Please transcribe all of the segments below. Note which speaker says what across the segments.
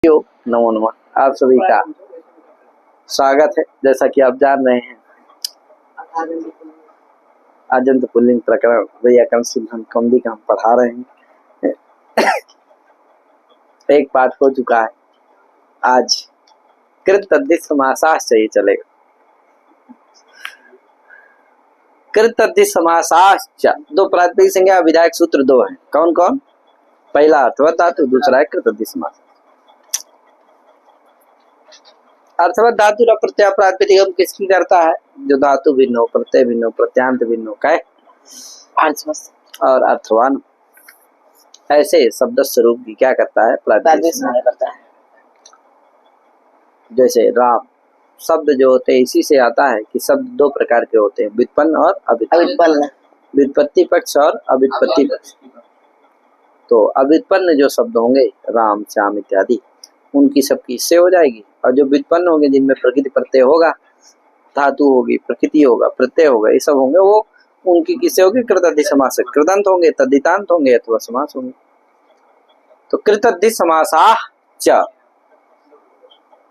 Speaker 1: नमो नमः। आप सभी का स्वागत है। जैसा कि आप जान रहे हैं, आजंत पुल्लिंग प्रकरण व्याकरण सिद्धांत कौमुदी का हम पढ़ा रहे हैं। एक पाठ हो चुका है, आज कृत तद्धित समासाश्च ये चलेगा। कृत तद्धित समासाश्च दो प्रातिपदिक संज्ञा विधायक सूत्र दो हैं। कौन कौन? पहला अर्थवत धातु, दूसरा है कृत तद्धित समास। अर्थवत धातु का प्रत्यय प्रातिपदिक किसकी करता है? जो धातु भिन्न हो, प्रत्यय भिन्न हो, प्रत्यांत भिन्न हो, कहे और अर्थवान। ऐसे शब्द स्वरूप की क्या करता है? प्रातिपदिक करता है। जैसे राम शब्द जो होते हैं, इसी से आता है कि शब्द दो प्रकार के होते हैं, व्युत्पन्न और अव्युत्पन्न। व्युत्पत्ति पक्ष और अव्युत्पत्ति पक्ष। तो अव्युत्पन्न जो शब्द होंगे, राम, श्याम इत्यादि, उनकी सबकी इससे हो जाएगी। और जो व्युत्पन्न होंगे, जिनमें प्रकृति प्रत्यय होगा, धातु होगी, प्रकृति होगा, प्रत्यय होगा, ये सब होंगे, वो उनकी किससे होगी? कृतद्धित समास से। कृदंत होंगे, तद्धितांत होंगे अथवा समास होंगे। तो कृतद्धित समासाः च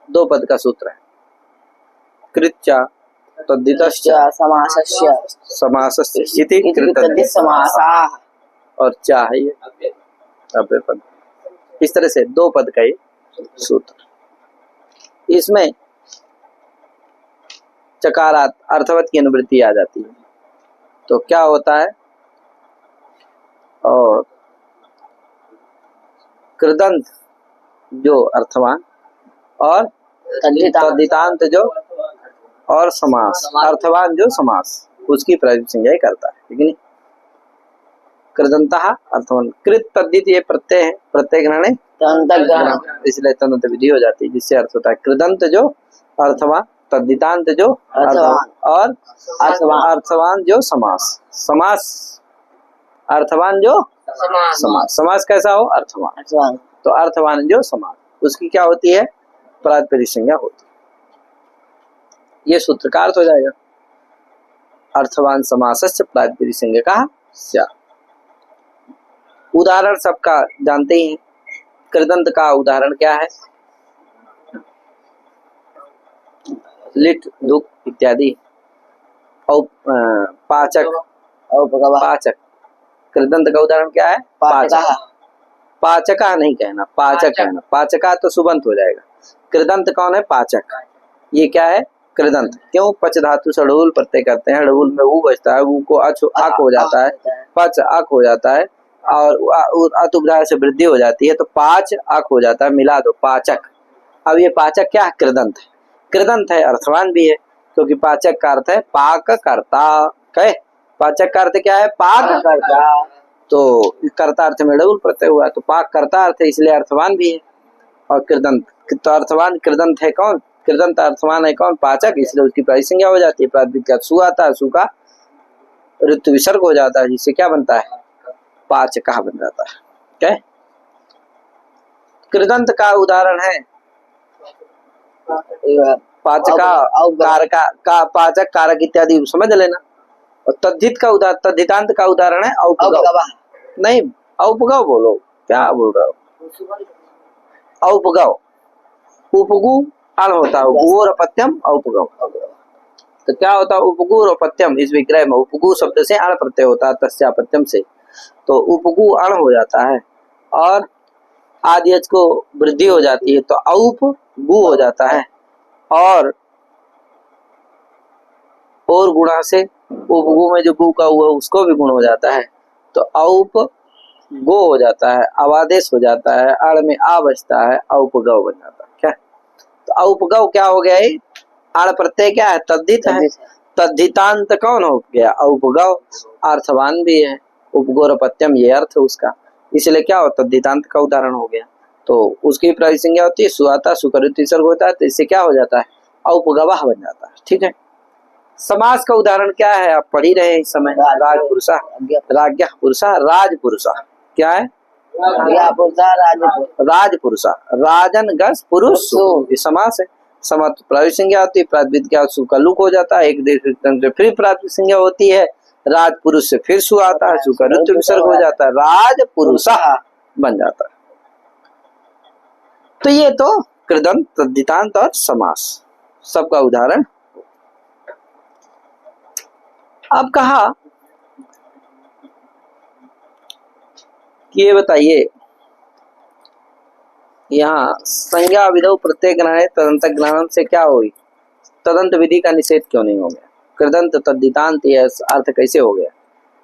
Speaker 1: दो पद का सूत्र है। कृत्य तद्धितश्च
Speaker 2: समासस्य
Speaker 1: समासस्य इति कृतद्धित
Speaker 2: समासाः
Speaker 1: और चा है ये अव्यय पद। इस तरह से दो पद का ये सूत्र। इसमें चकारात अर्थवत की अनुवृत्ति आ जाती है। तो क्या होता है? और कृदंत जो अर्थवान और तद्धितांत जो और समास, अर्थवान जो समास, उसकी प्रातिपदिक संज्ञा करता है। ठीक है? कृदंतः अर्थवान। कृत तद्धित ये प्रत्यय है, प्रत्यय ग्रहण इसलिए तदंत विधि हो जाती है, जिससे अर्थ होता है कृदंत जो अर्थवान, तद्धितांत जो अर्थवान और अर्थवान जो समास। समास अर्थवान जो समास। समास कैसा हो? अर्थवान। तो अर्थवान जो समास, उसकी क्या होती है? प्रातिपदिक संज्ञा होती है। ये सूत्र का अर्थ हो जाएगा। अर्थवान समासस्य प्रातिपदिक संज्ञा का स्या। उदाहरण सबका जानते ही हैं। कृदंत का उदाहरण क्या है? लिट, दुख इत्यादि। पाचक, पाचक। कृदंत का उदाहरण क्या है? पाचक। पाचका नहीं कहना, पाचक कहना। पाचका तो सुबंत हो जाएगा। कृदंत कौन है? पाचक। ये क्या है? कृदंत। क्यों? पच धातु से ढूल प्रत्यय करते हैं, ढूल में ऊ बचता है, ऊ को अक हो जाता है, पच अक हो जाता है, और अतुग्रह से वृद्धि हो जाती है, तो पाच अक हो जाता है, मिला दो पाचक। अब ये पाचक क्या है? कृदंत है। कृदंत है, अर्थवान भी है, क्योंकि पाचक का अर्थ है पाक कर्ता। कहे पाचक का अर्थ क्या है? पाक कर्ता। तो कर्ता अर्थ में ढूल प्रत्यय हुआ, तो पाक कर्ता अर्थ है, इसलिए अर्थवान भी है। और कृदंत तो अर्थवान कृदंत है कौन? कृदंत अर्थवान है कौन? पाचक, इसलिए उसकी प्रातिपदिक संज्ञा हो जाती है। प्रातिपदिक का सु आता है, सु का ऋतु विसर्ग हो जाता है, जिससे क्या बनता है? पाचका बन जाता है। क्या? कृदंत का उदाहरण है पाचका, कारका का, पाचक, कारक इत्यादि समझ लेना। और तद्धित का तद्धितांत का उदाहरण है औपगव। नहीं, औपगव बोलो, क्या बोल रहे हो? औपगव। उपगु अण होता है, उपगु और अपत्यम औपगव। तो क्या होता है? उपगु और अपत्यम, इस विग्रह में उपगु शब्द से अण प्रत्यय होता है, तस्य अपत्यम से, तो उपगु अण हो जाता है और आदियच को वृद्धि हो जाती है, तो औप गु हो जाता है। और गुणा से उपगु में जो गु का हुआ उसको भी गुण हो जाता है, तो औप गो हो जाता है, अवादेश हो जाता है, अण में आ बचता है, औपगव बन जाता है। क्या? तो औपगव क्या हो गया? अण प्रत्यय क्या है? तद्धित है। तद्धितांत कौन हो गया? औपगव। अर्थवान भी है, उपगोर अपत्यम ये अर्थ है उसका, इसलिए क्या होता? तद्धितांत का उदाहरण हो गया। तो उसकी प्रातिपदिक संज्ञा होती है सुआता, सुकरित विसर्ग होता है, तो इससे क्या हो जाता है? औपगवाह बन जाता है। ठीक है? समास का उदाहरण क्या है? आप पढ़ ही रहे हैं इस समय। राजपुरुषा, राज्ञ पुरुषा, राजपुरुषा। क्या है? राजपुरुषा, राजन गस पुरुष, ये समास है। समास प्रातिपदिक संज्ञा होती है, प्रातिपदिक क्या? सु का लुक हो जाता है, एक देश फिर प्रातिपदिक संज्ञा होती है, राजपुरुष से फिर सु आता है, सु का ऋतु विसर्ग हो जाता है, राजपुरुषा बन जाता है। तो ये तो कृदंत, तद्धितांत और समास सबका उदाहरण। अब कहा कि ये बताइए यहाँ संज्ञा विधौ प्रत्यय ग्रहण तदंत ग्रहण से क्या हुई, तदंत विधि का निषेध क्यों नहीं हो गया? कृदंत तद्धितांत यह अर्थ कैसे हो गया?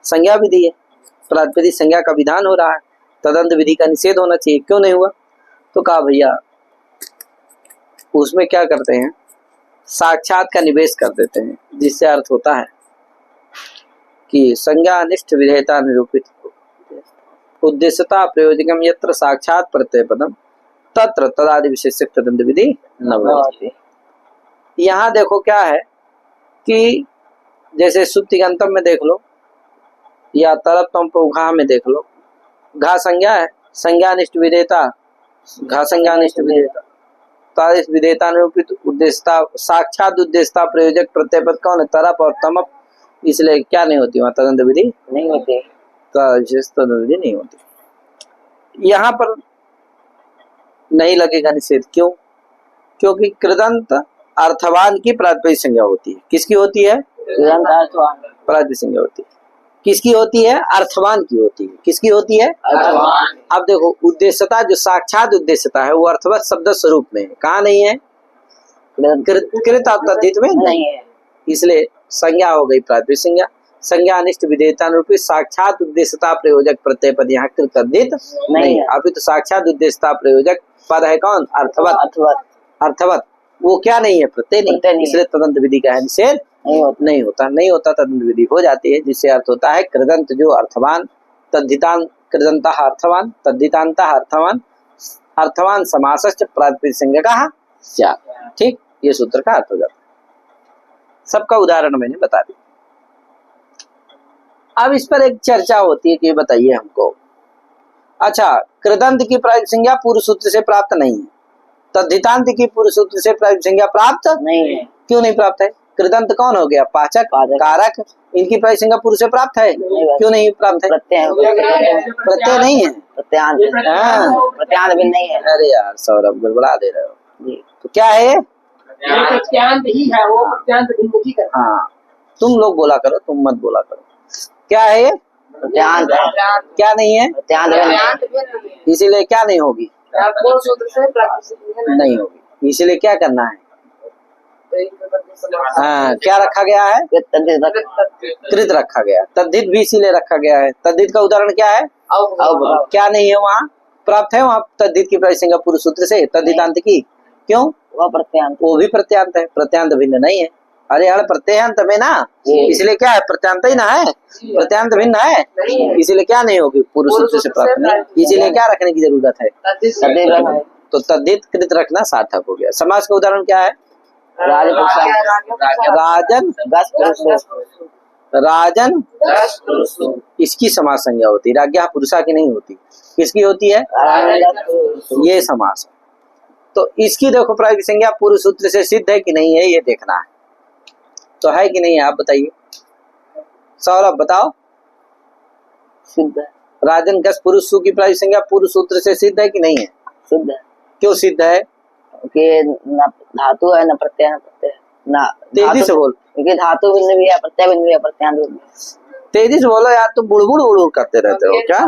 Speaker 1: संज्ञा विधि है, प्रातिपदिक संज्ञा का विधान हो रहा है, तदंत विधि का निषेध होना चाहिए, क्यों नहीं हुआ? तो कहा भैया उसमें क्या करते हैं, साक्षात का निवेश कर देते हैं, जिससे अर्थ होता है कि संज्ञा अनिष्ट विधेयता निरूपित उद्देश्यता प्रयोजकम यत्र साक्षात प्रत्यय पदम तत्र तदादि विशेषक तदंत विधि न भवति। यहाँ देखो क्या है कि जैसे सुप्तिगंतम में देख लो या तरप्तम पौघा में देख लो, घा संज्ञा है, संज्ञा अनिष्ट विधेयता, घा संज्ञा अनिष्ट विधेयता, तादिश विधेयता निरूपित उद्देश्यता साक्षात उद्देश्यता प्रयोजक प्रत्यय पद कौन है? तरप और तमप, इसलिए क्या नहीं होती वहां तदंत विधि
Speaker 2: नहीं होती,
Speaker 1: विशेष तदंत विधि नहीं होती। यहाँ पर नहीं लगेगा निषेध, क्यों? क्योंकि कृदंत अर्थवान की प्रातिपदिक संज्ञा होती है। किसकी होती है?
Speaker 2: कृदंत अर्थवान।
Speaker 1: प्रातिपदिक संज्ञा होती है। किसकी होती है? अर्थवान की होती है। किसकी होती है?
Speaker 2: अर्थवान।
Speaker 1: अब देखो उद्देश्यता जो साक्षात उद्देश्यता है वो अर्थवत शब्द स्वरूप में है, कहाँ नहीं है? कृत तद्धित में नहीं है, इसलिए संज्ञा हो गई प्रातिपदिक संज्ञा। संज्ञा अनिष्ट विधेयता रूपी साक्षात उद्देश्यता प्रयोजक प्रत्यय पद यहाँ कृत तद्धित नहीं है। अभी तो साक्षात उद्देश्यता प्रयोजक पद है कौन? अर्थवत।
Speaker 2: अर्थवत,
Speaker 1: अर्थवत वो क्या नहीं है? प्रत्यय नहीं, इसलिए तदंत विधि का है निषेध नहीं होता तदंत विधि हो जाती है, जिससे अर्थ होता है कृदंत जो अर्थवान, तद्धितांत कृदंत अर्थवान, तद्धितांत अर्थवान, अर्थवान समासश्च प्रातिपदिक संज्ञा स्यात्। ठीक, ये सूत्र का अर्थ हो जाता है। सबका उदाहरण मैंने बता दिया। अब इस पर एक चर्चा होती है कि बताइए हमको, अच्छा कृदंत की प्रातिपदिक संज्ञा पूर्व सूत्र से प्राप्त नहीं है, तद्धितांत की पूर्व सूत्र से प्रातिपदिक संज्ञा प्राप्त
Speaker 2: नहीं है।
Speaker 1: क्यों नहीं प्राप्त है? कृदंत कौन हो गया? पाचक, कारक, इनकी प्रातिपदिक संज्ञा पूर्व से प्राप्त है, क्यों नहीं प्राप्त है? प्रत्यय नहीं है,
Speaker 2: प्रत्यांत, प्रत्यांत भी नहीं है।
Speaker 1: अरे यार सौरभ गड़बड़ा दे रहे हो, तो क्या है?
Speaker 2: प्रत्यांत ही है वो, प्रत्यांत भिन्न की करता है।
Speaker 1: हाँ तुम लोग बोला करो, तुम मत बोला करो। क्या है ये?
Speaker 2: प्रत्यांत।
Speaker 1: क्या नहीं है?
Speaker 2: प्रत्यांत
Speaker 1: इसीलिए क्या नहीं होगी?
Speaker 2: सूत्र से
Speaker 1: नहीं होगी, इसीलिए क्या करना है? हाँ क्या रखा गया है? कृत रखा गया। तद्धित भी इसीलिए रखा गया है। तद्धित का उदाहरण क्या है? क्या नहीं है वहाँ? प्राप्त है वहाँ तद्धित की प्रातिपदिक संज्ञा पूर्व सूत्र से, तद्धितांत की। क्यों?
Speaker 2: वह प्रत्यांत,
Speaker 1: वो भी प्रत्यांत है, प्रत्यांत भिन्न नहीं है। अरे यार प्रत्ययांत में ना, इसलिए क्या है? प्रत्यांत ही ना है, प्रत्यांत भिन्न है, इसलिए क्या नहीं होगी? पूर्व सूत्र से प्राप्त नहीं, इसीलिए क्या रखने की जरूरत है? तो तद्धित कृत रखना सार्थक हो गया। समास का उदाहरण क्या है? राजन, राजन, इसकी समास संज्ञा होती है, राज्ञा पुरुषा की नहीं होती। किसकी होती है? ये समास है। तो इसकी देखो प्रातिपदिक संज्ञा पूर्व सूत्र से सिद्ध है कि नहीं है, ये देखना है। तो है कि नहीं है आप बताइए, सौरभ बताओ।
Speaker 2: सिद्ध है।
Speaker 1: राजन गस पुरुष सु की प्रातिपदिक संज्ञा पूर्व सूत्र से सिद्ध है कि नहीं है?
Speaker 2: सिद्ध है।
Speaker 1: क्यों सिद्ध है?
Speaker 2: क्योंकि न धातु है, न प्रत्यय, न प्रत्यय, न
Speaker 1: तेजी से बोल।
Speaker 2: क्योंकि धातु भिन्न भी है, प्रत्यय भिन्न भी है, प्रत्यांत भिन्न है।
Speaker 1: तेजी से बोलो यार, तुम बुड़बुड़ करते रहते हो क्या?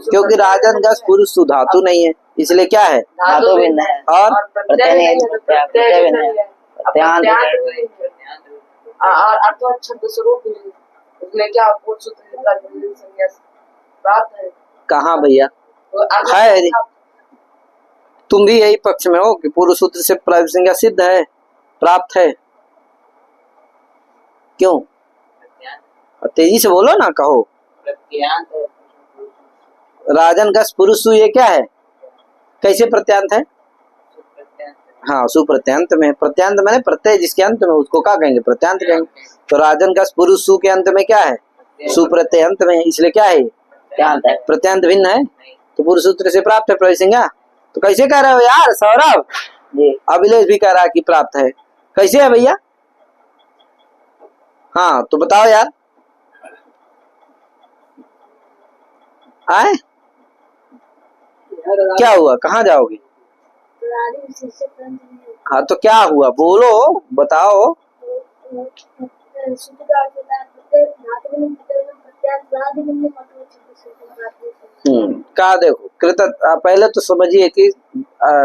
Speaker 1: क्योंकि राजन गस पुरुष सु धातु नहीं है, इसलिए क्या है?
Speaker 2: धातु भिन्न है
Speaker 1: और
Speaker 2: प्रत्यय नहीं है, प्रत्यय भिन्न है, प्रत्यांत
Speaker 3: और अर्थवत शब्द स्वरूप उसमें क्या पूर्व सूत्र से प्रातिपदिक संज्ञा प्राप्त है?
Speaker 1: कहाँ भैया है? तुम भी यही पक्ष में हो कि पूर्व सूत्र से प्रातिपदिक संज्ञा सिद्ध है, प्राप्त है। क्यों? तेजी से बोलो ना, कहो। राजन गस पुरुष सु ये क्या है? कैसे प्रत्यांत है? हाँ सुप्रत्यांत में। प्रत्यांत मैंने प्रत्यय जिसके अंत में, उसको क्या कहेंगे? प्रत्यांत कहेंगे। तो राजन गस पुरुष सु के अंत में क्या है? सुप्रत्यंत में, इसलिए क्या है? प्रत्यांत भिन्न है, तो पूर्व सूत्र से प्राप्त है प्रातिपदिक संज्ञा। तो कैसे कह रहे हो यार सौरभ? अभिलेष भी कह रहा है कि प्राप्त है, कैसे है भैया? हाँ तो बताओ यार। आए क्या हुआ, कहाँ जाओगे? हाँ तो क्या हुआ, बोलो, बताओ। क्या देखो कृत, पहले तो समझिए कि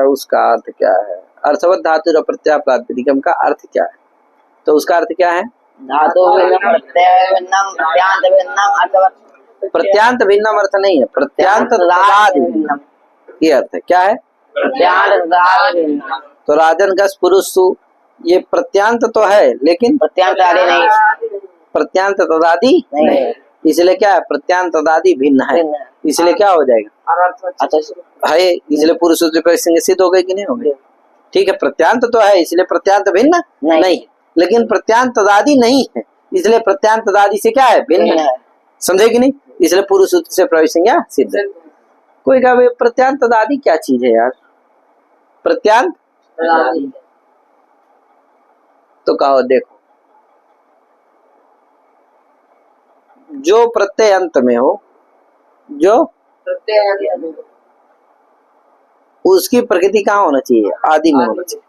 Speaker 1: उसका अर्थ क्या है। अर्थवत धातु और प्रत्यय प्रातिपदिकम का अर्थ क्या है? तो उसका अर्थ क्या है?
Speaker 2: धातु भिन्नम प्रत्यय भिन्नम प्रत्यांत भिन्नम अर्थवत।
Speaker 1: प्रत्यांत भिन्नम अर्थ नहीं है, प्रत्यांत तदादि भिन्नम ये अर्थ है। क्या है?
Speaker 2: प्रत्यांत तदादि भिन्नम।
Speaker 1: तो राजन गस पुरुष सु, ये प्रत्यांत तो है लेकिन
Speaker 2: प्रत्यांत आदि नहीं,
Speaker 1: प्रत्यांत तदादि नहीं, इसलिए क्या है? प्रत्यांत तदादि भिन्न है, इसलिए क्या हो जाएगा? है, इसलिए पुरुष सूत्र सिद्ध हो गए कि नहीं हो गए? ठीक है, प्रत्यांत तो है इसलिए प्रत्यांत भिन्न नहीं, लेकिन प्रत्यांत तदादि नहीं है इसलिए प्रत्यांत तदादि से क्या है? भिन्न है। समझे कि नहीं? इसलिए पुरुष सूत्र से प्रवेश संज्ञा सिद्ध है। कोई कहे प्रत्यांत तदादि क्या चीज है यार? प्रत्यांत तो कहो देखो, जो प्रत्यय अंत में हो, जो उसकी प्रकृति कहाँ होना चाहिए? आदि में होना चाहिए।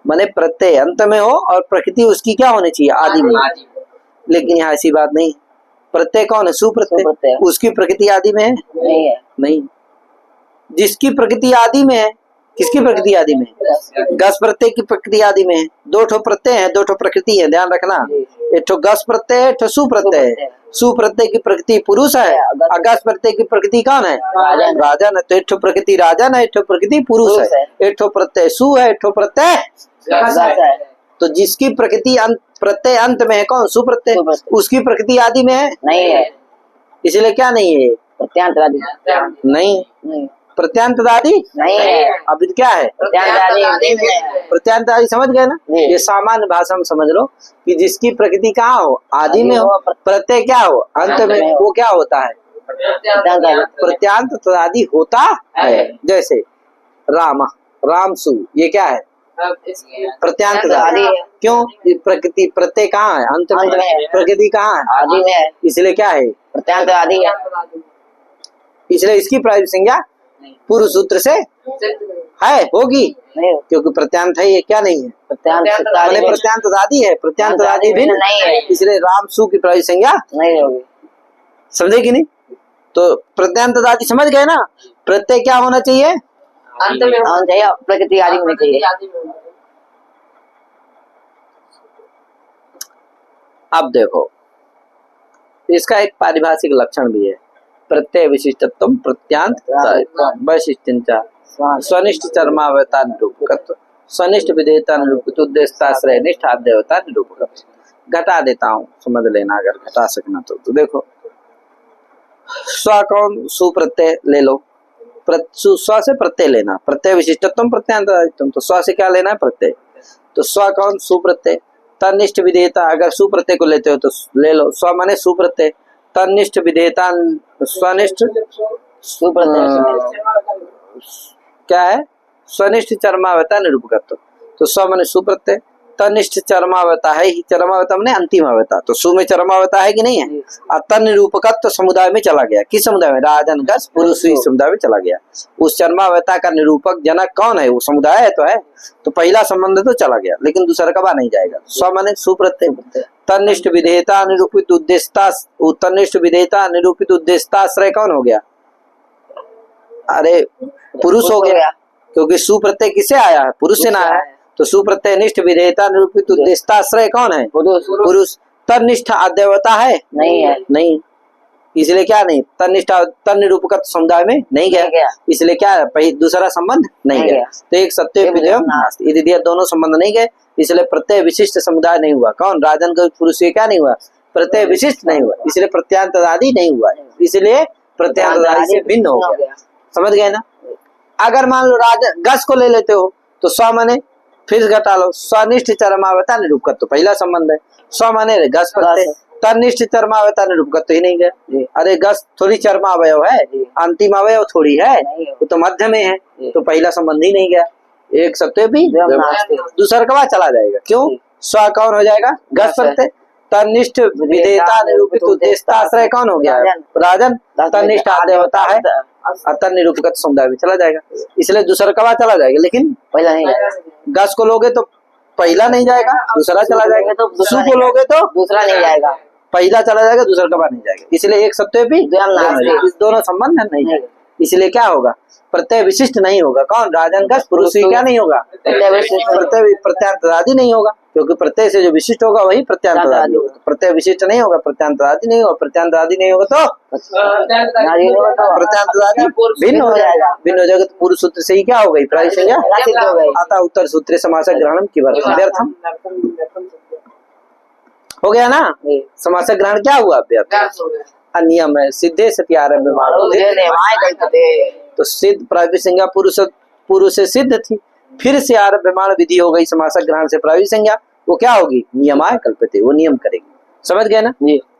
Speaker 1: माने प्रत्यय अंत में हो और प्रकृति उसकी क्या होनी चाहिए? आदि में। लेकिन यहाँ ऐसी बात नहीं। प्रत्यय कौन है? सुप्रत्यय, उसकी प्रकृति आदि में है? नहीं। जिसकी प्रकृति आदि में है, किसकी प्रकृति आदि में? गस प्रत्यय की प्रकृति आदि में है। दो ठो प्रत्यय है, दो ठो प्रकृति है, ध्यान रखना। एक ठो गस प्रत्यय है, एक ठो सुप्रत्यय है। सुप्रत्यय की प्रकृति पुरुष है, अगस प्रत्यय की प्रकृति कौन है? राजन है। तो एक ठो प्रकृति राजन है, एक ठो प्रकृति पुरुष है। एक ठो प्रत्यय सु है, एक ठो प्रत्यय गस है। तो जिसकी प्रकृति प्रत्यय अंत में है कौन? सुप्रत्यय, उसकी प्रकृति आदि में है? नहीं है। इसलिए क्या नहीं है? प्रत्यांत आदि नहीं, प्रत्यांत आदि नहीं है। अब क्या है? प्रत्यांत आदि समझ गए ना? ये सामान्य भाषा में समझ लो कि जिसकी प्रकृति कहाँ हो? आदि में हो, प्रत्यय क्या हो? अंत में, वो क्या होता है? प्रत्यांत आदि होता है। जैसे राम, रामसु, ये क्या है? प्रत्यांत आदि। क्यों? प्रकृति प्रत्यय कहाँ है? अंत में। प्रकृति कहाँ है? आदि में, इसलिए क्या है? प्रत्यांत आदि है। इसलिए इसकी प्रायोगिक संज्ञा पुरुष सूत्र से है, होगी, क्योंकि प्रत्यांत है, ये क्या नहीं है? प्रत्यांत आदि है, प्रत्यांत आदि भिन्न नहीं है, इसलिए राम सु की प्रायोगिक संज्ञा नहीं होगी। समझे कि नहीं? तो प्रत्यांत आदि समझ गए ना? प्रत्यय क्या होना चाहिए? अंत में होना चाहिए, प्रकृति आदि होनी चाहिए। अब देखो, इसका एक पारिभाषिक लक्षण भी है, प्रत्यय विशिष्टत्व प्रत्यांत वैशिष्ट्यंच स्वनिष्ठ चर्मावता निरूपकत्व स्वनिष्ठ विधेयता निरूपित उद्देश्याश्रय निष्ठा देवता निरूपकत्व। घटा देता हूँ, समझ लेना अगर घटा सकना तो देखो, स्व कौन? सुप्रत्यय ले लो, स्व से प्रत्यय लेना, प्रत्यय विशिष्टत्व प्रत्यांत, तो स्व से क्या लेना है? प्रत्यय। तो स्व कौन? सुप्रत्यय। तनिष्ठ विधेयता, अगर सुप्रत्यय को लेते हो तो ले लो, स्व माने सुप्रत्यय, तनिष्ठ विधेयता स्वनिष्ठ क्या है? स्वनिष्ठ चरमावता निरूपकत्व। तो स्व माने सुप्रत्यय, तनिष्ठ चरमावता है ही, चरमावता माने अंतिम अवता, तो सु में चरमावता है कि नहीं है? और तन निरूपकत्व समुदाय में चला गया। किस समुदाय में? राजन गस पुरुष समुदाय में चला गया। उस चरमावता का निरूपक जनक कौन है? वो समुदाय है तो है, तो पहला संबंध तो चला गया, लेकिन दूसरा कबा नहीं जाएगा। स्व माने सुप्रत्यय, तनिष्ठ विधेयता निरूपित उद्देश्यता, तनिष्ठ विधेयता निरूपित उद्देश्यताश्रय कौन हो गया? अरे पुरुष हो गया, क्योंकि सुप्रत्यय किससे आया है? पुरुष से ना आया है। तो सुप्रत्यय निष्ठ विधेयता निरूपित उद्देश्यताश्रय कौन है? पुरुष। तनिष्ठ अद्यवता है? नहीं है, नहीं, इसलिए क्या नहीं? तनिष्ठ तन निरूपक समुदाय में नहीं गया, इसलिए क्या? दूसरा संबंध नहीं गया। तो एक सत्य यदि दोनों संबंध नहीं गए, इसलिए प्रत्यय विशिष्ट समुदाय नहीं हुआ। कौन? राजन का पुरुष क्या नहीं हुआ? प्रत्यय विशिष्ट नहीं हुआ, इसलिए प्रत्यांत आदि नहीं हुआ, इसलिए प्रत्यांत आदि से भिन्न हो गया। समझ गए ना? अगर मान लो राजन गस को ले लेते हो तो स्व माने, फिर घटा लो, स्वनिष्ठ चरमावता निरूपक, तो पहला संबंध है। स्व माने गस प्रत्यय, तनिष्ठ चरमावता निरूपक तो ही नहीं गया। अरे गस थोड़ी चरमा अवयव है, अंतिम अवयव थोड़ी है, तो मध्य में है, तो पहला संबंध ही नहीं गया। एक सत्य भी दूसरा कब चला जाएगा? क्यों? स्व कौन हो जाएगा? गस प्रत्यय, तनिष्ठ विधेयता निरूपित उद्देश्यताश्रय कौन हो गया? राजन। तनिष्ठ आदेय होता है अतः निरूपक समुदाय में चला जाएगा, इसलिए दूसरा कवा चला जाएगा, लेकिन
Speaker 2: पहला नहीं
Speaker 1: गस को लोगे तो पहला नहीं जाएगा, दूसरा चला जाएगा। तो सु को लोगे तो
Speaker 2: दूसरा नहीं जाएगा,
Speaker 1: पहला चला जाएगा, दूसरा कवा नहीं जाएगा, इसलिए एक सत्य भी इस दोनों संबंध नहीं जाएगा। इसलिए क्या होगा? प्रत्यय विशिष्ट नहीं होगा। कौन? राजन गस पुरुष क्या नहीं होगा? प्रत्यय प्रत्यांतरादि नहीं होगा, क्योंकि प्रत्यय से जो विशिष्ट होगा वही प्रत्यांतरादि होगा। प्रत्यय विशिष्ट नहीं होगा, प्रत्यांतरादि नहीं होगा, प्रत्यांतरादि नहीं होगा तो प्रत्यांतरादि भिन्न हो जाएगा। भिन्न हो जाएगा तो पूर्व सूत्र से ही क्या हो गई? प्राय संज्ञा अतः उत्तर सूत्र समास ग्रहण की व्यर्थम हो गया ना। समास ग्रहण क्या हुआ? व्यर्थ। अनियम है सिद्धे सति आरम्भ तो सिद्ध प्रायोगिक संज्ञा पूर्व से सिद्ध थी, फिर से आरभ्यमाण विधि हो गई समास ग्रहण से प्रायोगिक संज्ञा, वो क्या होगी? नियमाय कल्पते, वो नियम करेगी। समझ गए ना?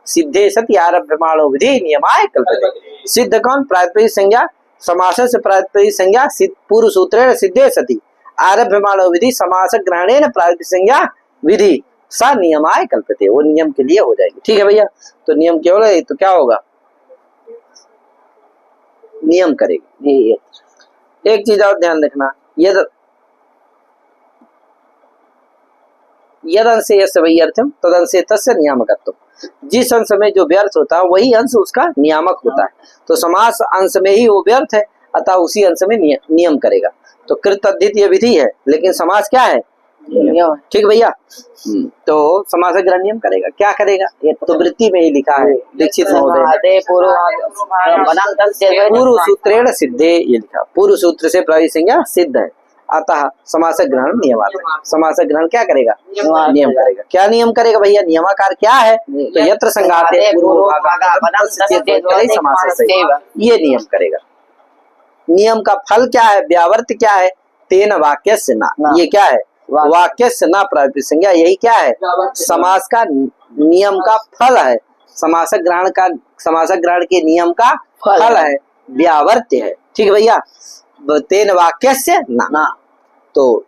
Speaker 1: सिद्धे सति आरभ्यमाण विधि नियमाय कल्पते। सिद्ध कौन? प्रातिपदिक संज्ञा, समास से प्रातिपदिक संज्ञा पूर्व सूत्रेण सिद्धे सति आरभ्यमाण विधि समास ग्रहणेन प्रातिपदिक संज्ञा विधि सा नियमाय कल्पते, वो नियम के लिए हो जाएगी। ठीक है भैया, तो नियम केवल है तो क्या होगा? नियम करेगी। एक चीज और ध्यान रखना, यद अंश यस्य वही अर्थम तद अंशे तस्य नियामकत्व। जिस अंश में जो व्यर्थ होता है वही अंश उसका नियामक होता है। तो समास अंश में ही वो व्यर्थ है, अतः उसी अंश में नियम करेगा। तो कृत अद्वितीय विधि है, लेकिन समास क्या है? ठीक भैया। तो समास ग्रहण नियम करेगा। क्या करेगा? ये तो वृत्ति में ही लिखा है दीक्षित महोदय, पूर्व सूत्रेण सिद्धे, ये लिखा पूर्व सूत्र से प्रायोगिक संज्ञा सिद्ध है, अतः समास ग्रहण नियम आता है। समास ग्रहण क्या करेगा? नियम करेगा। क्या नियम करेगा भैया? नियमाकार क्या है? तो यत्र संघाते ये नियम करेगा। नियम का फल क्या है? व्यावर्त क्या है? तेन वाक्यस्य ना, ये क्या है? वाक्यस्य ना प्रातिपदिक संज्ञा, यही क्या है? समास का नियम का फल है। समास ग्रहण के नियम का फल है, व्यावर्त्य है। ठीक है भैया। तेन वाक्यस्य ना, तो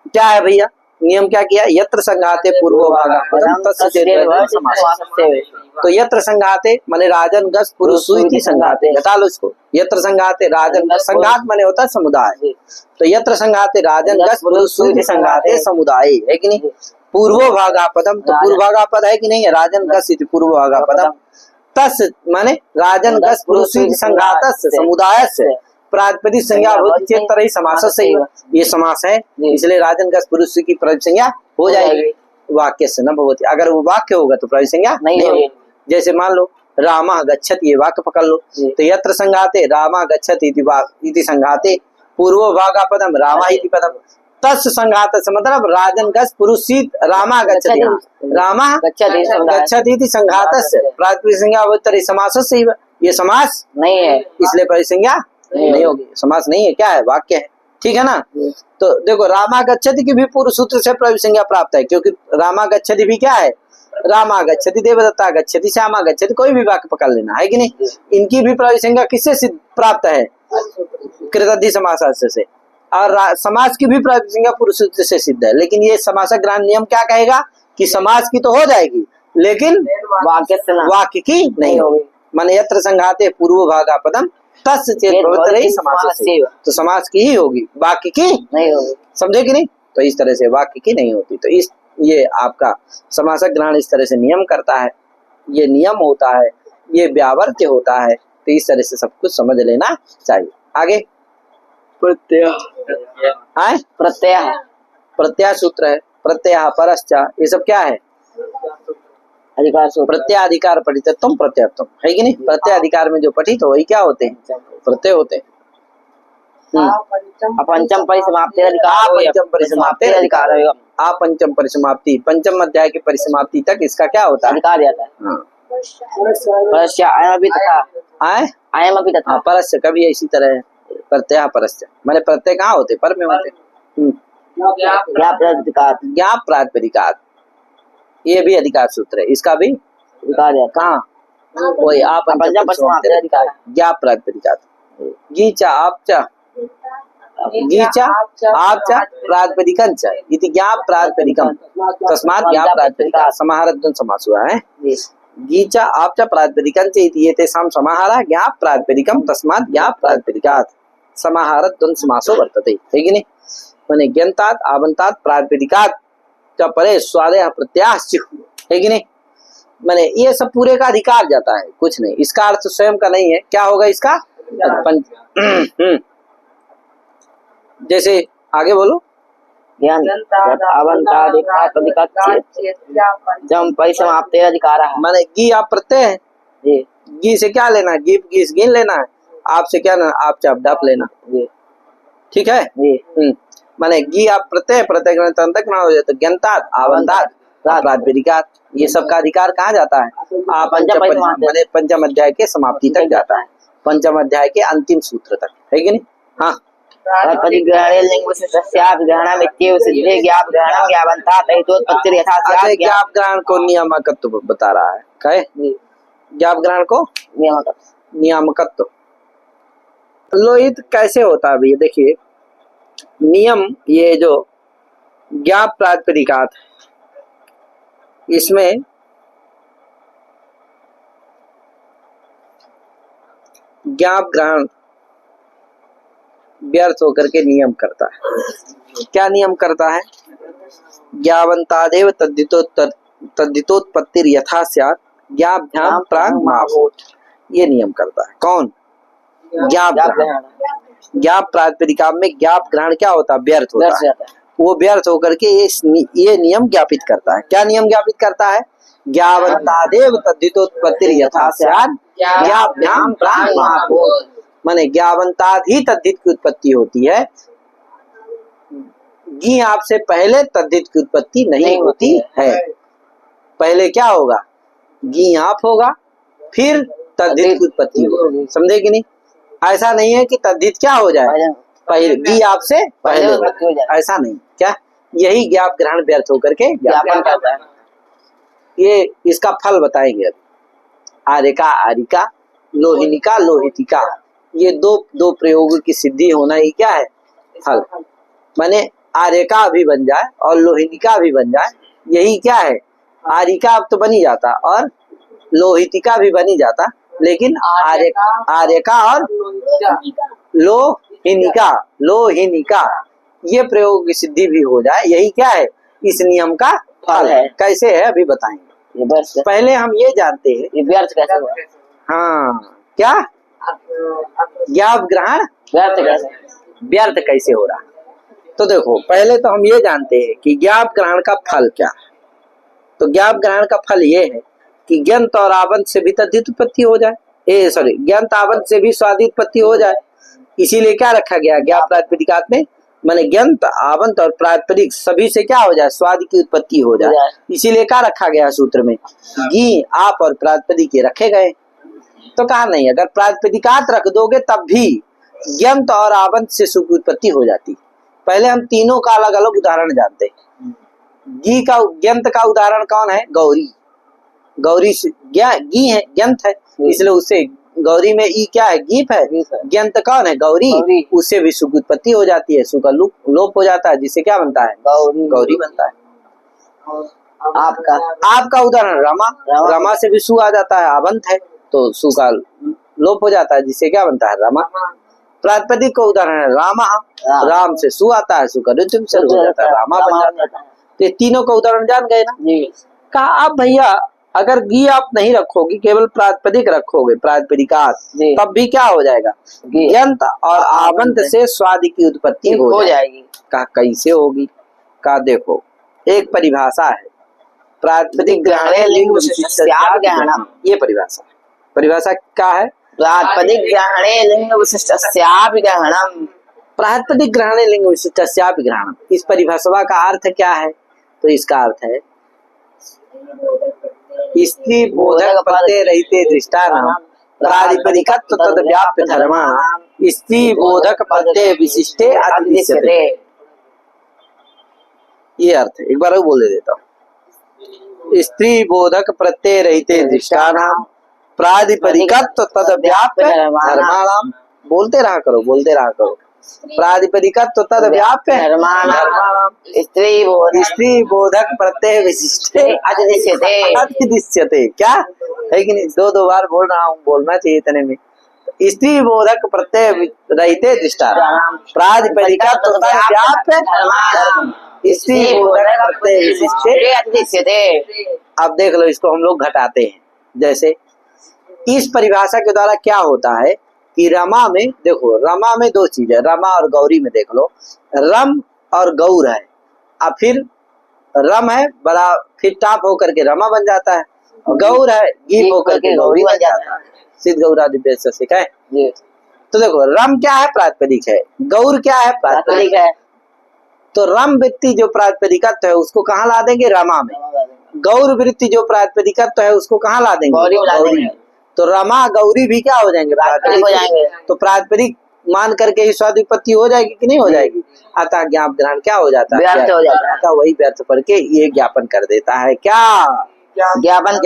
Speaker 1: क्या है भैया? नियम क्या किया? यत्र संघाते पूर्वो भागा तो यत्र संघाते माने राजन गस पुरुषु इति संघाते, घटा लो इसको। यत्र संघाते राजन गस, संघात माने होता है समुदाय, तो यत्र संघाते राजन गस पुरुषु इति संघाते समुदाय है कि नहीं? पूर्वो भागा पदम, तो पूर्व भागा पद है कि नहीं? राजन गस इति पूर्व भागा पदम, तस माने राजन गस पुरुषु इति संघातस्य समुदायस्य प्रातिपदिक संज्ञा चेतर ही समास से ही, ये समास है, इसलिए राजन गस पुरुष की प्रातिपदिक संज्ञा हो जाएगी। वाक्य से न भवति, अगर वो वाक्य होगा तो प्रातिपदिक संज्ञा नहीं होगी। जैसे मान लो रामा गच्छति, ये वाक्य पकड़ लो, तो यत्र संघाते रामा गच्छति इति संघाते पूर्वो भागा पदम रामा इति पदम, तस् संघात से मतलब राजन गस पुरुष रामा गच्छति, रामा गच्छति इति संघातस्य प्रातिपदिक संज्ञा होती समास से ही, ये समास नहीं है, इसलिए प्रातिपदिक संज्ञा नहीं होगी। समास नहीं है, क्या है? वाक्य है। ठीक है ना? तो देखो रामा गच्छति की भी पूर्व सूत्र से प्रातिपदिक संज्ञा प्राप्त है, क्योंकि रामा गच्छति भी क्या है? रामा गच्छति, देवदत्ता गच्छति, श्यामा गच्छति, कोई भी वाक्य पकड़ लेना है कि नहीं? इनकी भी प्रातिपदिक संज्ञा किससे प्राप्त है? कृतद्धि समास से। और समास की भी प्रातिपदिक संज्ञा पूर्व सूत्र से सिद्ध है, लेकिन ये समास ग्रहण नियम क्या कहेगा कि समास की तो हो जाएगी, लेकिन वाक्य की नहीं होगी। माने यत्र संघाते पूर्व भागा पदम तस् चेत समास से, तो समास की ही होगी, वाक्य की नहीं होगी। समझे कि नहीं? तो इस तरह से वाक्य की नहीं होती। तो इस ये आपका समास ग्रहण इस तरह से नियम करता है, ये नियम होता है, ये व्यावर्त्य होता है। तो इस तरह से सब कुछ समझ लेना चाहिए। आगे प्रत्यय, प्रत्यय सूत्र है, प्रत्यय परश्च, ये सब क्या है? अधिकार सूत्र। प्रत्याधिकार पठितत्वम प्रत्ययत्वम, है कि नहीं? प्रत्याधिकार में जो पठित हो वही क्या होते हैं? प्रत्यय होते हैं।
Speaker 2: पंचम परिसमाप्ति अधिकार,
Speaker 1: पंचम परिसमाप्ति, पंचम अध्याय की परिसमाप्ति तक इसका क्या होता है?
Speaker 2: अधिकार रहता है। अयम अपि तथा,
Speaker 1: परस्य कभी इसी तरह है। प्रत्यय परस्य माने प्रत्यय कहाँ होते? पर में होते। ज्ञाप प्रातिपदिकात्, ये भी अधिकार सूत्र है, इसका भी अधिकार है। कहाँ? वही आप ज्ञाप प्रातिपदिकात्, गीचा आपचा गीचा आपचा प्रातिपदिकं च इति ज्ञाप प्रातिपदिकं तस्मात् ज्ञाप प्रातिपदिका समाहारद्वन्द्व समास हुआ है। गीचा आपचा प्रातिपदिकं च इति एतेषां समाहारः ज्ञाप प्रातिपदिकं तस्मात् ज्ञाप प्रातिपदिकात् समाहारद्वन्द्व समासो वर्तते। है कि नहीं? माने ज्ञन्तात् आवन्तात् प्रातिपदिकात् च परे स्वादयः प्रत्ययः स्युः। है कि नहीं? माने ये सब पूरे का अधिकार जाता है, कुछ नहीं। इसका अर्थ स्वयं का नहीं है। क्या होगा इसका? जैसे आगे बोलो। माने गी आप प्रत्यय है, गी से क्या लेना है? गीप गीस गिन लेना है। आपसे क्या लेना? आप चाप डाप लेना। ठीक है। माने गी आप प्रत्यय प्रत्यय तक ना हो जाए तो ज्ञानतात आवंतात प्रातिपदिकात ये सब का अधिकार कहाँ जाता है? माने पंचम अध्याय के समाप्ति तक जाता है, पंचम अध्याय के अंतिम सूत्र तक। है कि नहीं? हाँ। ज्ञाप ग्रहण को नियामकत्व बता रहा है। कहे ज्ञाप ग्रहण को नियामकत्व। लोहित कैसे होता है भैया? देखिए नियम, ये जो ज्ञाप प्रातिपदिकात इसमें ज्ञाप ग्रहण व्यर्थ होकर के नियम करता है। क्या नियम करता है? ज्ञावंतादेव तद्धितोत्पत्तिर यथा स्यात् ज्ञाभ्याम प्रांग मा भूत्। ये नियम करता है। कौन? ज्ञाप ग्रहण। ज्ञाप प्रातिपदिका में ज्ञाप ग्रहण क्या होता है? व्यर्थ होता है। वो व्यर्थ होकर के ये नियम ज्ञापित करता है। क्या नियम ज्ञापित करता है? ज्ञावंतादेव तद्धितोत्पत्तिर यथा स्यात् ज्ञाभ्याम प्रांग मा भूत्। माने ज्ञावंताद ही तद्धित की उत्पत्ति होती है, गी आपसे पहले तद्धित की उत्पत्ति नहीं होती है। पहले क्या होगा? गी आप होगा, फिर तद्धित की उत्पत्ति होगी। समझे कि नहीं? ऐसा नहीं है कि तद्धित क्या हो जाए पहले, गी आपसे पहले हो जाए, ऐसा नहीं। क्या? यही ज्ञाप ग्रहण व्यर्थ होकर के ज्ञापन करता है। ये इसका फल बताएंगे अभी। आर्यका आरिका, लोहिनिका लोहितिका, ये दो प्रयोगों की सिद्धि होना ही क्या है? फल। माने आर्यका भी बन जाए और लोहिनिका भी बन जाए, यही क्या है? आरिका अब तो बनी जाता और लोहितिका भी बनी जाता, लेकिन आर्यका और लोहिनिका ये प्रयोग की सिद्धि भी हो जाए, यही क्या है? इस नियम का फल है। कैसे है अभी बताएंगे। पहले हम ये जानते हैं व्यर्थ कैसे हुआ। हाँ, क्या ज्ञाप ग्रहण व्यर्थ कैसे हो रहा? तो देखो पहले तो हम ये जानते हैं कि ज्ञाप ग्रहण का फल क्या है। तो ज्ञाप ग्रहण का फल ये है कि ज्ञंत और आवंत से भी तद्धित उत्पत्ति हो जाए, ज्ञंत आवंत से भी स्वादित उत्पत्ति हो जाए। इसीलिए क्या रखा गया ज्ञाप प्रातिपदिकात में? माने ज्ञंत आवंत और प्रातिपदिक सभी से क्या हो जाए? स्वाद की उत्पत्ति हो जाए। इसीलिए क्या रखा गया सूत्र में? गी आप और प्रातिपदिक रखे गए। तो कहा नहीं, अगर प्रातिपदिकात रख दोगे तब भी ज्ञंत और आवंत से सुख उत्पत्ति हो जाती। पहले हम तीनों का अलग अलग उदाहरण जानते हैं। गी का ज्ञंत का उदाहरण कौन है? गौरी। गौरी से गी है, ज्ञंत है, इसलिए उससे गौरी में ई क्या है? गीप है। ज्ञंत कौन है? गौरी। उससे भी सुख उत्पत्ति हो जाती है, सुख लोप हो जाता है, जिससे क्या बनता है? गौरी बनता है। आपका उदाहरण रमा से भी सु आ जाता है, आवंत है तो सु का लोप हो जाता है, जिससे क्या बनता है? रमा। प्रातिपदिक का उदाहरण है राम से सु आता है, सु का रुचम से हो जाता है, रामा बन जाता है। तो ये तीनों का उदाहरण जान गए ना। कहा आप भैया अगर गी आप नहीं रखोगे, केवल प्रातिपदिक रखोगे प्रातिपदिकात, तब भी क्या हो जाएगा? ज्ञंत और आवंत से स्वादि की उत्पत्ति हो जाएगी। कहा कैसे होगी? कहा देखो एक परिभाषा है, प्रातिपदिक ग्रहणे लिंग विशिष्टस्यापि ग्रहणम। ये परिभाषा क्या है?
Speaker 2: प्रातिपदिक ग्रहणे लिंग विशिष्टस्यापि ग्रहणम।
Speaker 1: प्रातिपदिक ग्रहणे लिंग विशिष्टस्यापि ग्रहणम, इस परिभाषा का अर्थ क्या है? तो इसका अर्थ है स्त्री बोधक प्रत्यय रहिते दृष्टानां प्रातिपदिकत्व तद्व्याप्य धर्माणां स्त्री बोधक प्रत्यय विशिष्टे अतिदिश्यते। ये अर्थ है, एक बार बोल देता हूँ। स्त्री बोधक प्रत्यय रहिते दृष्टानां प्रातिपदिकत्व तद्व्याप्य धर्माणां। बोलते रहा करो। प्रातिपदिकत्व तद व्याप्य
Speaker 2: धर्माणाम
Speaker 1: स्त्री बोधक प्रत्यय विशिष्ट अतिदिश्यते। क्या है कि नहीं? दो बार बोल रहा हूँ, बोलना चाहिए इतने में। स्त्री बोधक प्रत्यय रहते दृष्टांत प्रातिपदिकत्व तद व्याप्य स्त्री बोधक प्रत्यय विशिष्ट। अब देख लो, इसको हम लोग घटाते हैं। जैसे इस परिभाषा के द्वारा क्या होता है कि रमा में देखो, रमा में दो चीज है, रमा और गौरी में देख लो, रम और गौर है। अब फिर रम है बड़ा, फिर टाप होकर के रमा बन जाता है, गौर है गीप होकर के गौरी बन जाता है। सिद्ध गौरादि से सीखा है। तो देखो, रम क्या है? प्रातिपदिक है। गौर क्या है? प्रातिपदिक है। तो रम वृत्ति जो प्रातिपदिकत्व है उसको कहाँ ला देंगे? रमा में। गौर वृत्ति जो प्रातिपदिकत्व है उसको कहाँ ला देंगे? गौरी में। तो रमा गौरी भी क्या हो जाएंगे? प्रातिपदिक हो जाएंगे। तो प्रातिपदिक मान करके ही स्वाद उत्पत्ति हो जाएगी कि नहीं हो जाएगी? अतः ज्ञाप ग्रहण क्या हो जाता है? व्यर्थ हो जाता है। अतः वही व्यर्थ पढ़ के ये ज्ञापन कर देता है। क्या ज्ञापन?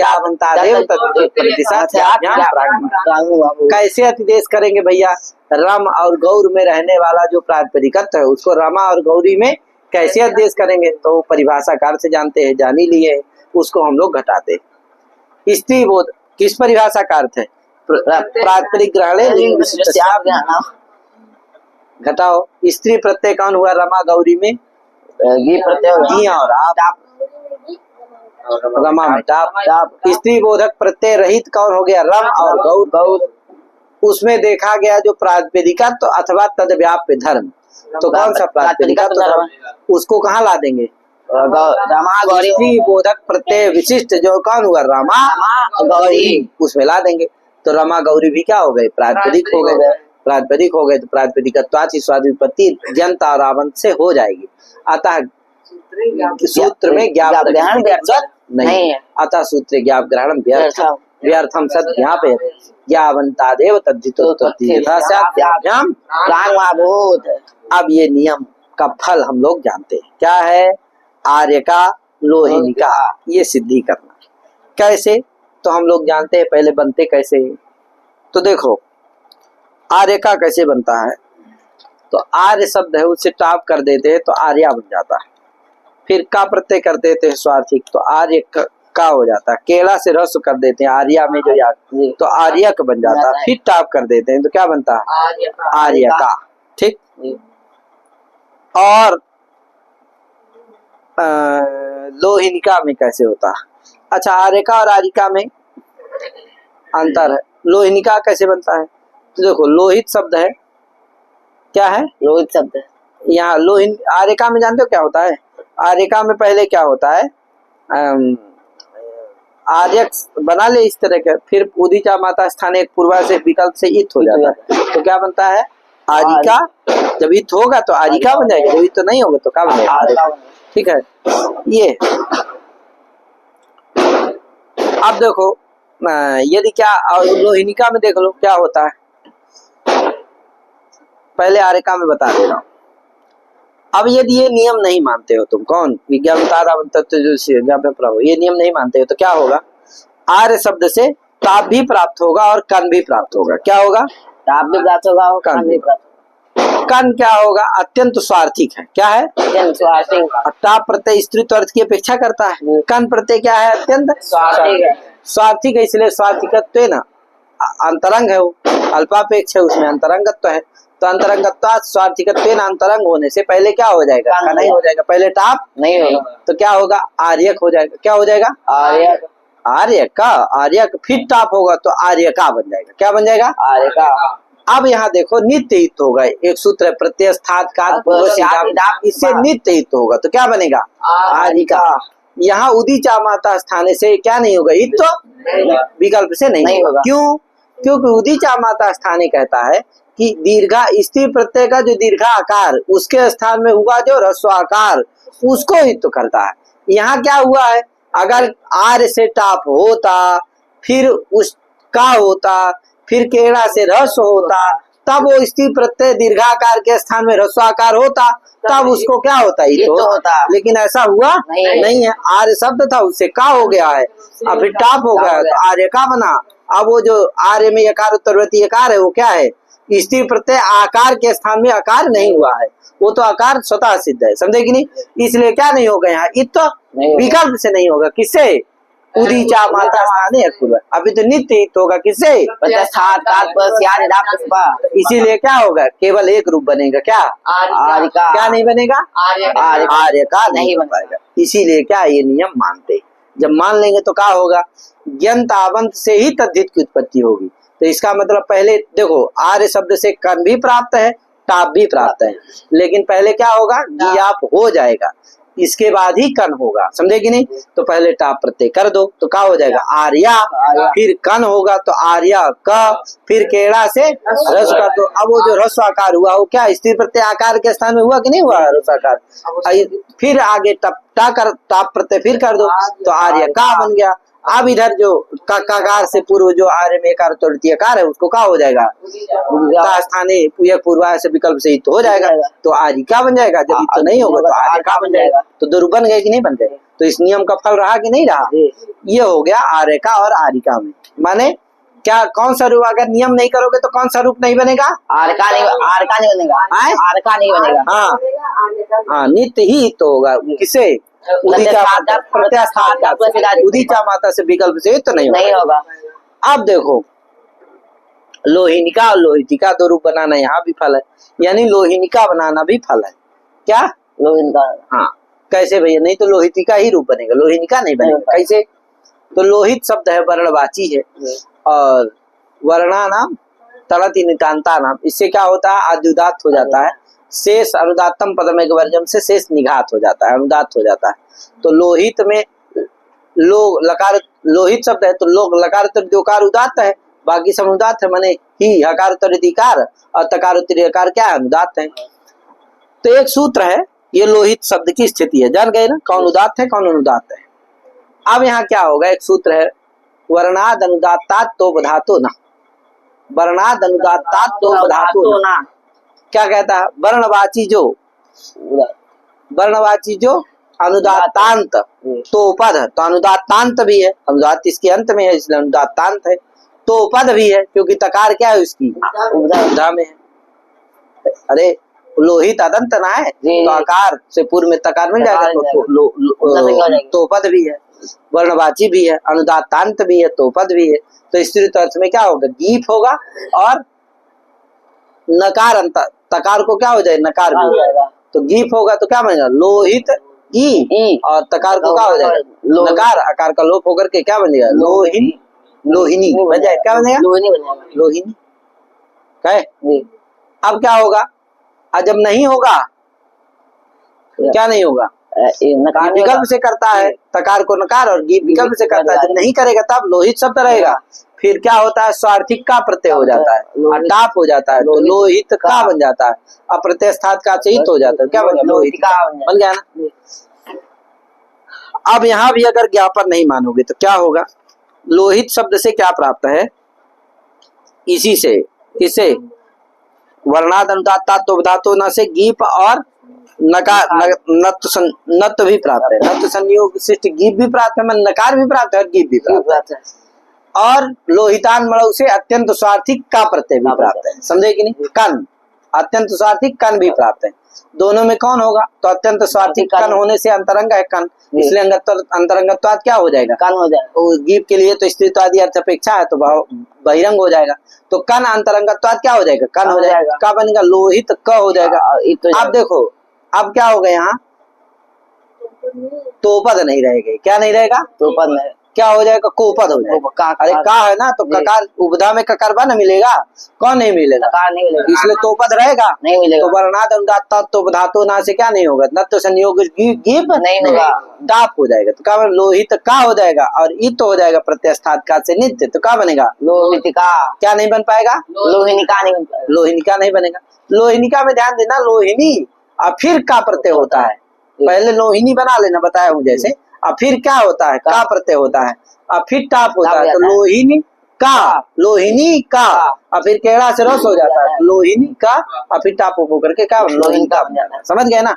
Speaker 1: कैसे अतिदेश करेंगे भैया? रम और गौर में रहने वाला जो प्रातिपदिकत्व है उसको रमा और गौरी में कैसे अतिदेश करेंगे? तो परिभाषाकार से जानते हैं, जान ही लिए, उसको हम लोग घटाते। स्त्री बोध किस परिभाषा का अर्थ है? प्रातिपदिक ग्रहण घटाओ। स्त्री प्रत्यय कौन हुआ? रमा गौरी में प्रत्यय और आप रमा में टाप। स्त्री बोधक प्रत्यय रहित कौन हो गया? रम और गौर। उसमें देखा गया जो प्रातिपदिकत्व अथवा तद्व्याप्य धर्म, तो कौन सा प्रातिपदिकत्व धर्म? उसको कहाँ ला देंगे? रमा गौरी। स्त्री बोधक प्रत्यय विशिष्ट जो कौन हुआ? रमा गौरी, उसमें ला देंगे। तो रमा गौरी भी क्या हो गए? प्रातिपदिक हो गए। प्रातिपदिक हो गए तो प्रातिपदिकत्वात् स्वादिपत्ति जंता और आवंत से हो जाएगी। अतः सूत्र में ज्ञाप ग्रहण व्यर्थ नहीं है। अतः सूत्र ज्ञाप ग्रहण व्यर्थम सद ज्ञापयते ज्ञावंतादेव तद्धितोत्पत्ति यथा स्यात्। अब ये नियम का फल हम लोग जानते हैं क्या है? आर्य का लोहिनिका, ये सिद्धि करना। कैसे? तो हम लोग जानते हैं, पहले बनते कैसे? तो देखो, आर्य का कैसे बनता है? तो आर्य शब्द है उससे टाप कर देते हैं तो आर्या बन जाता है। फिर का प्रत्यय कर देते हैं स्वार्थिक, तो आर्य का हो जाता है। केला से रस्व कर देते हैं आर्या में जो याद, तो आर्यक बन जाता है। फिर टाप कर देते हैं तो क्या बनता है? आर्य का। ठीक। और लोहिनिका में कैसे होता है? अच्छा, आर्यका और आरिका में अंतर है। लोहिनिका कैसे बनता है? तो देखो, लोहित शब्द है, क्या है? लोहित शब्द है। यहाँ लोहिन आर्यका में जानते हो क्या होता है? आर्यका में पहले क्या होता है? आर्यक बना ले इस तरह के, फिर उदिचा माता स्थान एक पूर्वा से विकल्प से इत हो जाता है, तो क्या बनता है? आरिका। जब इत होगा तो आरिका बन जाएगा, जब इत तो नहीं होगा तो क्या बनेगा? ठीक है। ये अब देखो, यदि क्या लोहिनिका में देख लो क्या होता है। पहले आर्यका में बता दे रहा हूँ। अब यदि ये नियम नहीं मानते हो तुम, कौन? ये नियम नहीं मानते हो तो क्या होगा? आर्य शब्द से ताप भी प्राप्त होगा और कन भी प्राप्त होगा। क्या होगा? ताप भी प्राप्त होगा और कन भी प्राप्त होगा। कन क्या होगा? अत्यंत स्वार्थिक है। क्या है? अत्यंत स्वार्थिक। ताप प्रत्यय स्त्रीत्व अर्थ की अपेक्षा करता है। कन प्रत्यय क्या है? अत्यंत स्वार्थिक है। स्वार्थिक है, इसलिए स्वार्थिकत्व ना अंतरंग है, वो अल्पापेक्ष है, उसमें अंतरंगत्व है। तो अंतरंगत्व स्वार्थिकत्व अंतरंग होने से पहले क्या हो जाएगा? नहीं हो जाएगा, पहले टाप नहीं होगा तो क्या होगा? आर्यक हो जाएगा। क्या हो जाएगा? आर्यक। आर्यक का आर्यक, फिर टाप होगा तो आर्यका बन जाएगा। क्या बन जाएगा? आर्यका। अब यहाँ देखो, नित्य हित होगा, एक सूत्र प्रत्यय स्थात का, इससे नित्य हित होगा तो क्या बनेगा? आर्यिका। यहाँ उदिचा माता स्थाने से क्या नहीं होगा? हित तो विकल्प से नहीं होगा। क्यों? क्योंकि उदिचा माता स्थाने कहता है कि दीर्घा स्त्री प्रत्यय का जो दीर्घा आकार उसके स्थान में हुआ जो ह्रस्वाकार, उसको हित तो करता है। यहाँ क्या हुआ है? अगर आर्य से टाप होता, फिर उसका होता, फिर केड़ा से ह्रस्व होता, तब वो स्त्री प्रत्यय दीर्घाकार के स्थान में ह्रस्वाकार होता, तब उसको क्या होता? हित होता। लेकिन ऐसा हुआ नहीं है। आर्य शब्द था, उससे का हो गया है, अब फिर टाप हो गया तो आर्य का बना। अब वो जो आर्य में यकार उत्तरवर्ती यकार है वो क्या है? स्त्री प्रत्यय आकार के स्थान में आकार नहीं हुआ है, वो तो आकार स्वतः सिद्ध है, समझे कि नहीं? इसलिए क्या नहीं होगा यहाँ, इत विकल्प से नहीं होगा, किससे? उदीचा माता स्थाने पूर्व, अभी तो नित्य इत होगा, किससे? इसीलिए क्या होगा, केवल एक रूप बनेगा, क्या?
Speaker 2: आर्य का।
Speaker 1: क्या नहीं बनेगा? आर्य का नहीं बन पाएगा। इसीलिए क्या ये नियम मानते, जब मान लेंगे तो क्या होगा, यंत आवंत से ही तद्धित की उत्पत्ति होगी। तो इसका मतलब पहले देखो, आर्य शब्द से कन भी प्राप्त है, टाप भी प्राप्त है, लेकिन पहले क्या होगा, ज्ञाप हो जाएगा, इसके बाद ही कन होगा, समझे कि नहीं? तो पहले टाप प्रत्यय कर दो तो क्या हो जाएगा, आर्या, फिर कन होगा तो आर्या का, फिर केड़ा से रस कर दो। अब वो जो रस्वाकार हुआ वो क्या स्त्री प्रत्यय आकार के स्थान में हुआ कि नहीं हुआ रस्वाकार? फिर आगे टाप प्रत्यय फिर कर दो तो आर्य का बन गया। अब इधर जो ककार से पूर्व जो आर्य में एकार तृतीय कार है उसको क्या हो जाएगा, स्थानीय पूर्वाय से विकल्प से हित हो जाएगा, तो आर्यिका बन जाएगा। जब हित तो नहीं होगा तो आर्यिका बन जाएगा। तो दो रूप बन गए कि नहीं बन गए? तो इस नियम का फल रहा कि नहीं रहा? ये हो गया आर्यिका और आर्यिका में। माने क्या, कौन सा रूप, अगर नियम नहीं करोगे तो कौन सा रूप नहीं बनेगा?
Speaker 2: आर्यिका नहीं बनेगा।
Speaker 1: हाँ, नित्य ही हित होगा, किसे? उदीचा माता से विकल्प से तो नहीं होगा। अब देखो, लोहिनिका और लोहितिका दो रूप बनाना यहाँ भी फल है, यानी लोहिनिका बनाना भी फल है। क्या?
Speaker 2: लोहिनिका।
Speaker 1: हाँ, कैसे भैया? नहीं तो लोहितिका ही रूप बनेगा, लोहिनिका नहीं बनेगा। कैसे? तो लोहित शब्द है वर्णवाची है, और वर्णा नाम तलति नितांता नाम, इससे क्या होता है, आद्युदात हो जाता है, शेष अनुदात्तम पदम एक वर्जम से शेष निघात हो जाता है, अनुदात हो जाता है। तो लोहित में लकार, लोहित शब्द है तो लोग लकार तृतीयकार उदात्त है, बाकी सब अनुदात है, माने ही हकार तृतीयकार और तकार तृतीयकार क्या है, अनुदात है। तो एक सूत्र है, ये लोहित शब्द की स्थिति है, जान गए ना कौन उदात्त है कौन अनुदात है। अब यहाँ क्या होगा, एक सूत्र है, वर्णाद अनुदात्तात तो बधातो ना, वर्णाद अनुदात्तात तो बधातो ना। क्या कहता है, वर्णवाची जो अनुदात्तांत तो पद, तो अनुदात्तांत भी है, अनुदात इसके अंत में है इसलिए अनुदात्तांत है, तो पद भी है क्योंकि तकार क्या है उसकी उदा में है। अरे लोहित अदंत ना है तो आकार से पूर्व में तकार मिल जाएगा, तो पद भी है, वर्णवाची भी है, अनुदात्तांत भी है, तो पद भी है। तो स्त्री अर्थ में क्या होगा, गीप होगा और नकार अंत, तकार को क्या हो जाए, नकार भी होगा, तो गीप होगा तो क्या बनेगा, लोहित ई, और तकार को क्या हो जाएगा, नकार, आकार का लोप होकर के क्या बनेगा, लोहिनी, लोहिनी बन जाए, क्या बनेगा, लोहिनी। कहे अब क्या होगा, जब नहीं होगा क्या नहीं होगा, नकार विकल्प से करता है तकार को नकार, और गीप विकल्प से करता है, जब नहीं करेगा तब लोहित शब्द रहेगा, फिर क्या होता है, स्वार्थिक का प्रत्यय हो जाता है, टाप हो जाता है, तो लोहित का बन जाता है, अब प्रत्यय स्थात का से हित हो जाता है, क्या बन गया, लोहित का बन गया ना। अब यहाँ भी अगर ज्ञापन नहीं मानोगे तो क्या होगा, लोहित शब्द से क्या प्राप्त है, इसी से, किसे, वर्णाद अनुदात्तात तो बधातो न से गीप और नकार, नत्व भी प्राप्त है, नत्व संयोग विशिष्ट गीप भी प्राप्त है, मन नकार भी प्राप्त है और गीप भी प्राप्त है, और लोहितान मणव से अत्यंत स्वार्थिक का प्रत्यय भी प्राप्त है, समझे कि नहीं, कन, अत्यंत स्वार्थिक कन भी प्राप्त है। दोनों में कौन होगा, तो अत्यंत स्वार्थिक कन होने से अंतरंग है कन, इसलिए अंतरंगत्वाद क्या हो जाएगा, कन हो जाएगा। गीप के लिए तो स्त्रीत्वादि अर्थ अपेक्षा है तो बहिरंग हो जाएगा, तो कन अंतरंगत्वाद क्या हो जाएगा, कन हो जाएगा, क्या बनेगा, लोहित क हो जाएगा। अब देखो अब क्या होगा, यहाँ तो पद नहीं रहेगा, क्या नहीं रहेगा, तो पद नहीं, क्या हो जाएगा, कोपद हो जाएगा। अरे का है ना, तो ककार उपधा में ककार बन मिलेगा, कौन नहीं मिलेगा, नहीं मिलेगा, इसलिए तो पद रहेगा, नहीं मिलेगा। तो वर्णाद अनुदात्तात तो बधातो ना से क्या नहीं होगा, नत्व संयोग गीप नहीं होगा, दाप हो जाएगा, तो क्या लोहित का हो जाएगा, और इत हो जाएगा प्रत्ययस्थात का से नित्य, तो क्या बनेगा, लोहितिका, क्या नहीं बन पाएगा, लोहिनिका नहीं बन पाएगा, लोहिनिका नहीं बनेगा। लोहिनिका में ध्यान देना, लोहिनी और फिर का प्रत्यय होता है, पहले लोहिनी बना लेना, बताया हूँ जैसे, और फिर क्या होता है, का प्रत्यय होता है, और फिर टाप होता है, तो लोहिनी का, लोहिनी का, और फिर केड़ा से रस हो जाता है, लोहिनी का, और फिर टाप होकर के क्या, लोहिनी का बन जाता है, समझ गए ना।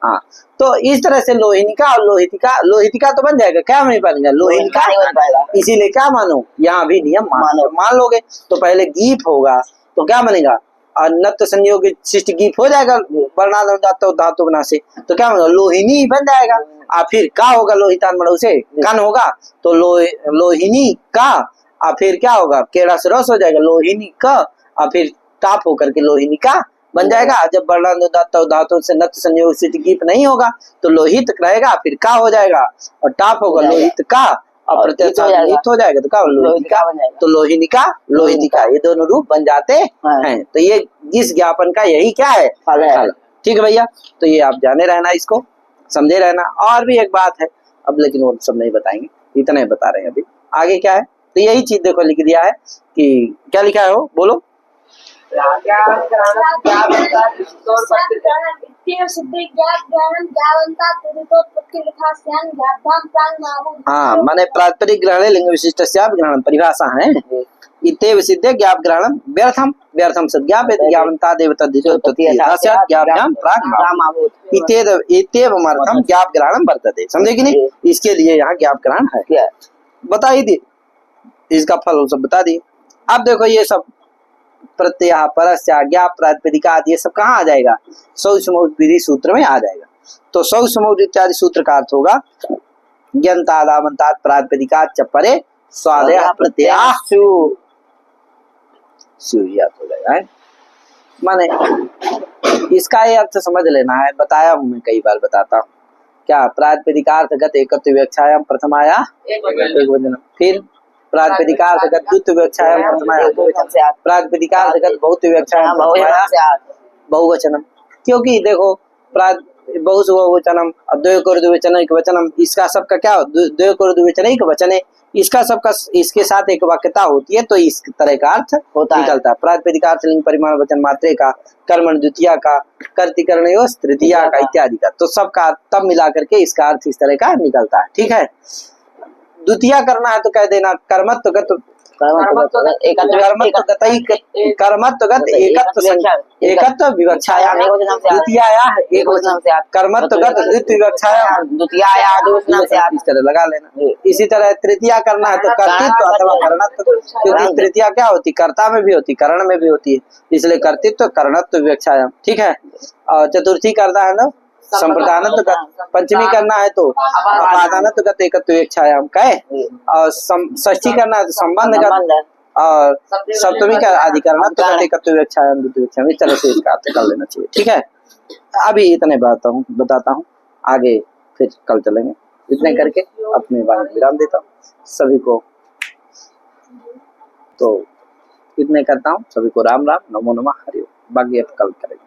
Speaker 1: हाँ, तो इस तरह से लोहिनिका और लोहितिका, लोहितिका तो बन जाएगा, क्या नहीं बनेगा, लोहिनिका नहीं बन पाएगा, इसीलिए क्या मानो, यहाँ भी नियम मान लोगे, तो पहले गीप होगा तो क्या बनेगा, नत्व संयोग शिष्ट गीप हो जाएगा वर्णानुदात धातु धातु बना से, तो क्या होगा लोहिनी बन जाएगा। और फिर का होगा लोहितान मणु से कन होगा तो लोहिनी का, और फिर क्या होगा केड़ा से रस हो जाएगा लोहिनी का, और फिर टाप होकर के लोहिनी का बन जाएगा। जब वर्णानुदात धातु से नत्व संयोग शिष्ट गीप नहीं होगा तो लोहित रहेगा, फिर का हो जाएगा और टाप होगा लोहित का, और प्रत्यक्ष हो जाएगा तो क्या लोहितिका, तो लोहिनिका लोहितिका ये दोनों रूप बन जाते हैं। तो ये जिस ज्ञापन का यही क्या है फल है। ठीक है भैया, तो ये आप जाने रहना, इसको समझे रहना। और भी एक बात है अब, लेकिन वो सब नहीं बताएंगे, इतना ही बता रहे हैं अभी। आगे क्या है, तो यही चीज देखो लिख दिया है कि क्या लिखा है वो बोलो। हाँ माने प्रातिपदिक ग्रहणे लिंग विशिष्ट ग्रहण परिभाषा है। इत्येव सिद्धे ज्ञाप ग्रहणम व्यर्थम व्यर्थम सद्ज्ञापेत ज्ञावन्ता देवता ज्ञाप्याम प्राग्माभूत इत्येवमर्थम ज्ञाप ग्रहणम वर्तते। समझे कि नहीं, इसके लिए यहाँ ज्ञाप ग्रहण है, बता ही दिए, इसका फल सब बता दिए। अब देखो ये सब प्रत्यय परस्य ज्ञाप प्रातिपदिका ये सब कहाँ आ जाएगा, सौसमौध विधि सूत्र में आ जाएगा। तो सौसमौध इत्यादि सूत्र का अर्थ होगा ज्ञंतादावंतात प्रातिपदिकात् च परे स्वादय प्रत्ययासु याद हो जाएगा है। माने इसका ये अर्थ समझ लेना है, बताया हूं मैं कई बार, बताता हूँ क्या। प्रातिपदिकार्थगत एकत्व विवक्षायाम प्रथमाया एकवचनम, फिर प्रातिपदिकार्थगत द्वितीय विवक्षायाम प्रथमाया प्रातिपदिकार्थगत बहुत्व विवक्षायाम बहुवचनम। क्योंकि देखो बहुवचनम द्वयोर्द्विवचनैक वचनम, इसका सबका क्या द्वयोर्द्विवचनैक वचन है, इसका सबका इसके साथ एक वाक्यता होती है, तो इस तरह का अर्थ निकलता है। प्रातिपदिकार्थ लिंग परिमाण वचन मात्रे का, कर्मण द्वितीया का, कर्तिकरण तृतीया का इत्यादि का, तो सबका तब मिला करके इसका अर्थ इस तरह का निकलता है। ठीक है, द्वितीया करना है तो कह देना कर्मत्वगत एकत्व विवक्षायाम द्वितीयायाः एकवचनम कर्मत्वगत द्वितीय विवक्षायाम द्वितीयायाः इस तरह लगा लेना। इसी तरह तृतीया करना है तो कर्तृत्व अथवा करणत्व, क्योंकि तृतीया क्या होती, कर्ता में भी होती, करण में भी होती है, इसलिए कर्तृत्व करणत्व विवक्षायाम। ठीक है, और चतुर्थी करना है ना संप्रदानत्वगत, पंचमी करना है तो अपादानत्वगत एकत्व विवक्षायाम कहे, और षष्ठी करना है तो संबंधगत, और सप्तमी का अधिकरणत्वगत एकत्व विवक्षायाम द्वितीय विवक्षायाम। इस तरह से इसका अर्थ कर लेना चाहिए। ठीक है, अभी इतने बताता हूँ, आगे फिर कल चलेंगे। इतने करके अपने बारे विराम देता हूँ सभी को, तो इतने करता हूँ सभी को। राम राम, नमो नमः, हरि ओम। बाकी अब कल करेंगे।